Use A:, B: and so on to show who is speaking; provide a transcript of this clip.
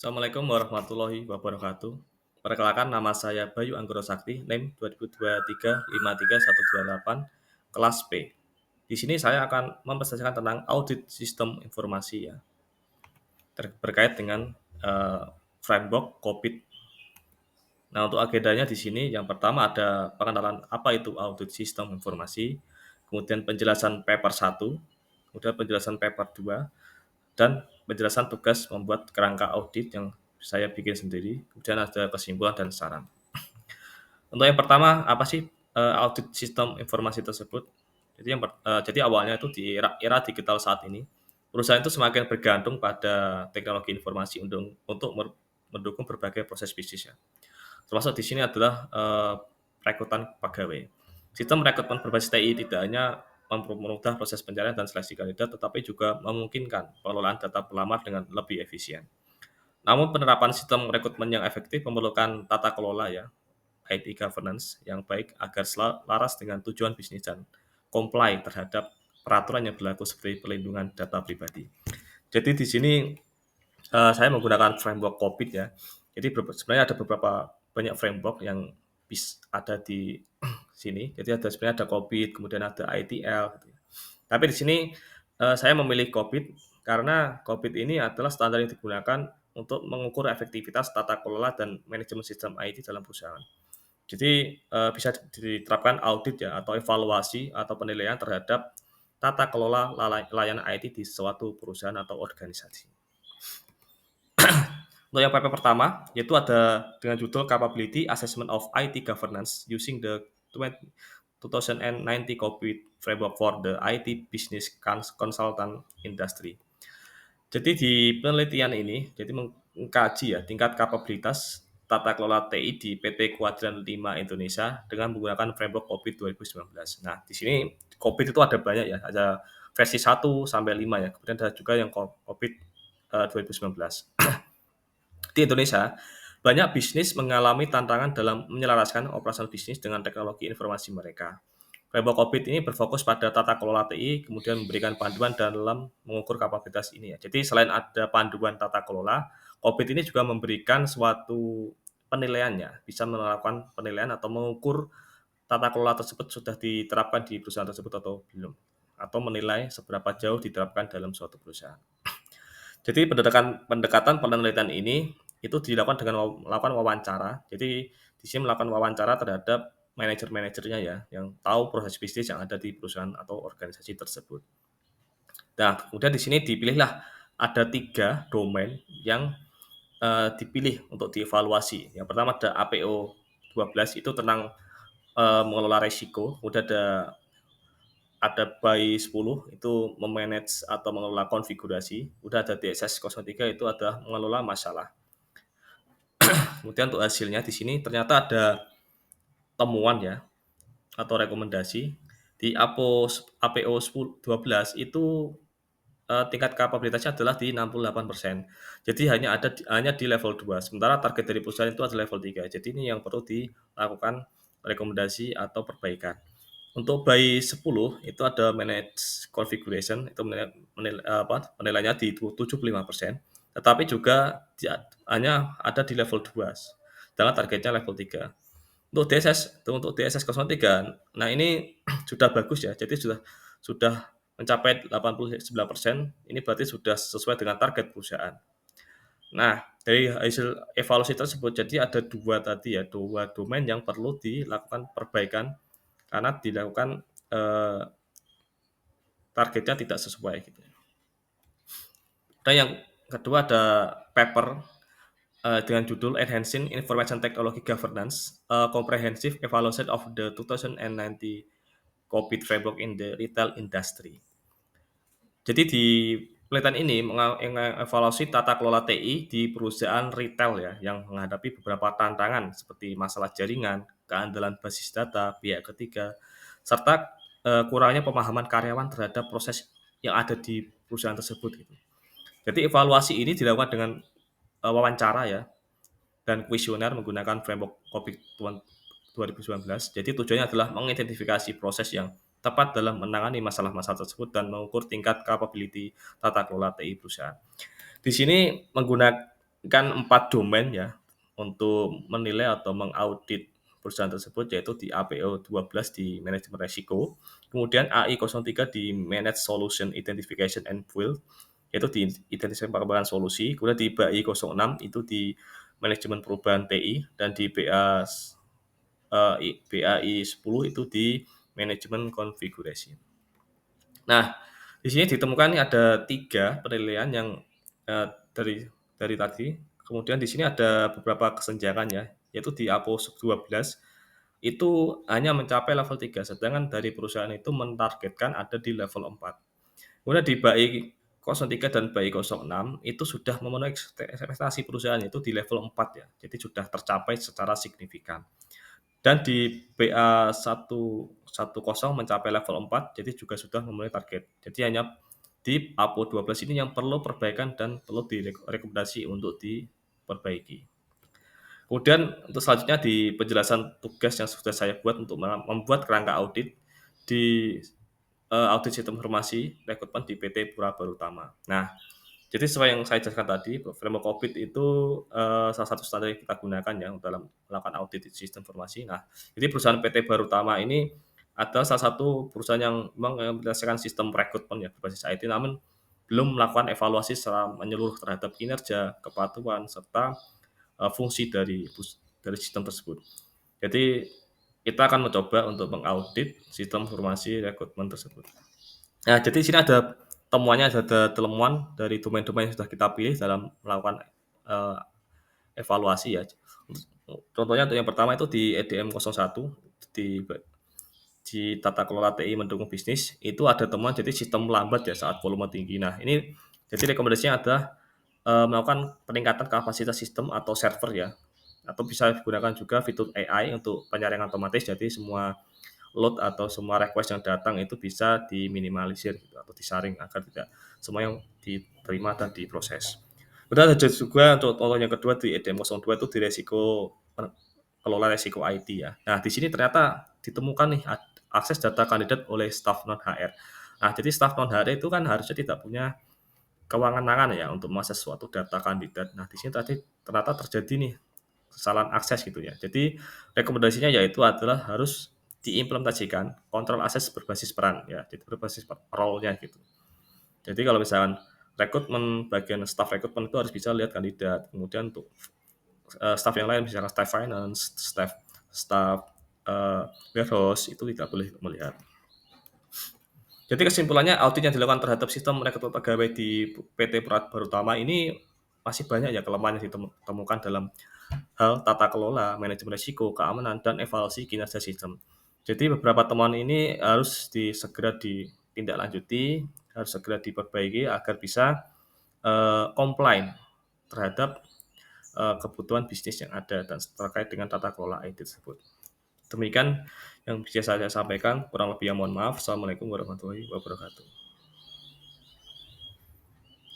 A: Assalamualaikum warahmatullahi wabarakatuh. Perkenalkan nama saya Bayu Anggoro Sakti, NIM 2023 53128, kelas P. Di sini saya akan mempresentasikan tentang audit sistem informasi ya, berkait dengan eh, framework COVID. Nah, untuk agendanya di sini yang pertama ada pengenalan apa itu audit sistem informasi, kemudian penjelasan paper 1, kemudian penjelasan paper 2, dan penjelasan tugas membuat kerangka audit yang saya bikin sendiri, kemudian ada kesimpulan dan saran. Untuk yang pertama, apa sih audit sistem informasi tersebut? Jadi awalnya itu di era digital saat ini, perusahaan itu semakin bergantung pada teknologi informasi untuk mendukung berbagai proses bisnis ya. Termasuk di sini adalah rekrutan pegawai. Sistem rekrutmen berbasis TI tidak hanya mempermudah proses pencarian dan seleksi kandidat, tetapi juga memungkinkan pengelolaan data pelamar dengan lebih efisien. Namun penerapan sistem rekrutmen yang efektif memerlukan tata kelola ya, IT governance yang baik agar selaras dengan tujuan bisnis dan comply terhadap peraturan yang berlaku seperti perlindungan data pribadi. Jadi di sini saya menggunakan framework COVID ya. Jadi sebenarnya ada beberapa banyak framework yang ada di sini. Jadi sebenarnya ada COVID, kemudian ada ITL gitu ya. Tapi di sini saya memilih COVID karena COVID ini adalah standar yang digunakan untuk mengukur efektivitas tata kelola dan manajemen sistem IT dalam perusahaan. Jadi bisa diterapkan audit ya atau evaluasi atau penilaian terhadap tata kelola layanan IT di suatu perusahaan atau organisasi. Untuk yang paper pertama, yaitu ada dengan judul Capability Assessment of IT Governance using the 2090 COVID Framework for the IT Business Consultant Industry. Jadi di penelitian ini, jadi mengkaji ya tingkat kapabilitas tata kelola TI di PT Kuadran 5 Indonesia dengan menggunakan framework COVID 2019. Nah, di sini COVID itu ada banyak ya, ada versi 1 sampai 5 ya, kemudian ada juga yang COVID 2019. Di Indonesia, banyak bisnis mengalami tantangan dalam menyelaraskan operasional bisnis dengan teknologi informasi mereka. Framework COVID ini berfokus pada tata kelola TI, kemudian memberikan panduan dalam mengukur kapabilitas ini ya. Jadi selain ada panduan tata kelola, COVID ini juga memberikan suatu penilaiannya, bisa melakukan penilaian atau mengukur tata kelola tersebut sudah diterapkan di perusahaan tersebut atau belum, atau menilai seberapa jauh diterapkan dalam suatu perusahaan. Jadi pendekatan penelitian ini itu dilakukan dengan melakukan wawancara. Jadi di sini melakukan wawancara terhadap manajer-manajernya ya, yang tahu proses bisnis yang ada di perusahaan atau organisasi tersebut. Nah, kemudian di sini dipilihlah ada 3 domain yang dipilih untuk dievaluasi. Yang pertama ada APO 12 itu tentang mengelola risiko, kemudian ada BAI 10 itu memanage atau mengelola konfigurasi, udah ada DSS 03 itu adalah mengelola masalah. Kemudian untuk hasilnya di sini ternyata ada temuan ya atau rekomendasi di APO 12 itu tingkat kapabilitasnya adalah di 68%. Jadi hanya di level 2. Sementara target dari perusahaan itu adalah level 3. Jadi ini yang perlu dilakukan rekomendasi atau perbaikan. Untuk BAI 10 itu ada manage configuration itu penilaiannya di 75%, tetapi juga hanya ada di level 2. Sedangkan targetnya level 3. Untuk DSS 03, nah ini sudah bagus ya. Jadi sudah mencapai 89%, ini berarti sudah sesuai dengan target perusahaan. Nah, dari hasil evaluasi tersebut, jadi ada 2 tadi ya, 2 domain yang perlu dilakukan perbaikan karena dilakukan targetnya tidak sesuai gitu. Dan yang kedua ada paper dengan judul Enhancing Information Technology Governance, a Comprehensive Evaluation of the 2090 COVID Framework in the Retail Industry. Jadi di penelitian ini mengevaluasi tata kelola TI di perusahaan retail ya, yang menghadapi beberapa tantangan seperti masalah jaringan, keandalan basis data, pihak ketiga, serta kurangnya pemahaman karyawan terhadap proses yang ada di perusahaan tersebut gitu. Jadi evaluasi ini dilakukan dengan wawancara ya dan kuesioner menggunakan framework COVID 2019. Jadi tujuannya adalah mengidentifikasi proses yang tepat dalam menangani masalah-masalah tersebut dan mengukur tingkat capability tata kelola TI perusahaan. Di sini kan 4 domain ya untuk menilai atau mengaudit perusahaan tersebut, yaitu di APO 12 di manajemen resiko, kemudian AI03 di Manage Solution Identification and Build, yaitu di identifikasi pengembangan solusi, kemudian di BAI 06 itu di manajemen perubahan TI, dan di BAI 10 itu di manajemen konfigurasi. Nah, di sini ditemukan ada 3 penilaian yang dari tadi. Kemudian di sini ada beberapa kesenjangan ya, yaitu di APO 12 itu hanya mencapai level 3, sedangkan dari perusahaan itu mentargetkan ada di level 4. Kemudian di BAI 03 dan BAI 06 itu sudah memenuhi ekspektasi perusahaan itu di level 4 ya, jadi sudah tercapai secara signifikan. Dan di BA110 mencapai level 4, jadi juga sudah memenuhi target. Jadi hanya di APO 12 ini yang perlu perbaikan dan perlu direkomendasi untuk diperbaiki. Kemudian untuk selanjutnya di penjelasan tugas yang sudah saya buat untuk membuat kerangka audit di audit sistem informasi rekrutmen di PT Pura Barutama. Nah, jadi sesuai yang saya jelaskan tadi, framework audit itu salah satu standar yang kita gunakan ya dalam melakukan audit sistem informasi. Nah, jadi perusahaan PT Barutama ini adalah salah satu perusahaan yang memang berdasarkan sistem rekrutmen ya berbasis IT, namun belum melakukan evaluasi secara menyeluruh terhadap kinerja, kepatuhan, serta fungsi dari sistem tersebut. Jadi kita akan mencoba untuk mengaudit sistem informasi rekrutmen tersebut. Nah, jadi di sini ada temuannya, ada temuan dari domain-domain yang sudah kita pilih dalam melakukan uh, evaluasi ya. Contohnya untuk yang pertama itu di EDM 01 di tata kelola TI mendukung bisnis itu ada temuan jadi sistem lambat ya saat volume tinggi. Nah, ini jadi rekomendasinya adalah melakukan peningkatan kapasitas sistem atau server ya, atau bisa digunakan juga fitur AI untuk penyaringan otomatis. Jadi semua load atau semua request yang datang itu bisa diminimalisir gitu, atau disaring agar tidak semua yang diterima dan diproses. Kemudian ada juga untuk contoh yang kedua di EDM 02 itu di resiko kelola resiko IT ya. Nah, di sini ternyata ditemukan nih akses data kandidat oleh staf non HR. Nah, jadi staf non HR itu kan harusnya tidak punya kewenangan ya untuk mengakses suatu data kandidat. Nah, di sini tadi ternyata terjadi nih kesalahan akses gitu ya. Jadi rekomendasinya yaitu adalah harus diimplementasikan kontrol akses berbasis peran ya, jadi berbasis role-nya gitu. Jadi kalau misalkan rekrutmen, bagian staff rekrutmen itu harus bisa lihat kandidat. Kemudian untuk staff yang lain misalkan staff finance, staff warehouse itu tidak boleh melihat. Jadi kesimpulannya audit yang dilakukan terhadap sistem rekrutmen pegawai di PT Barutama ini masih banyak ya kelemahan yang ditemukan dalam hal tata kelola, manajemen risiko, keamanan, dan evaluasi kinerja sistem. Jadi beberapa temuan ini harus segera ditindaklanjuti, harus segera diperbaiki agar bisa comply terhadap kebutuhan bisnis yang ada dan terkait dengan tata kelola IT tersebut. Demikian yang bisa saya sampaikan, kurang lebih mohon maaf. Assalamualaikum warahmatullahi wabarakatuh.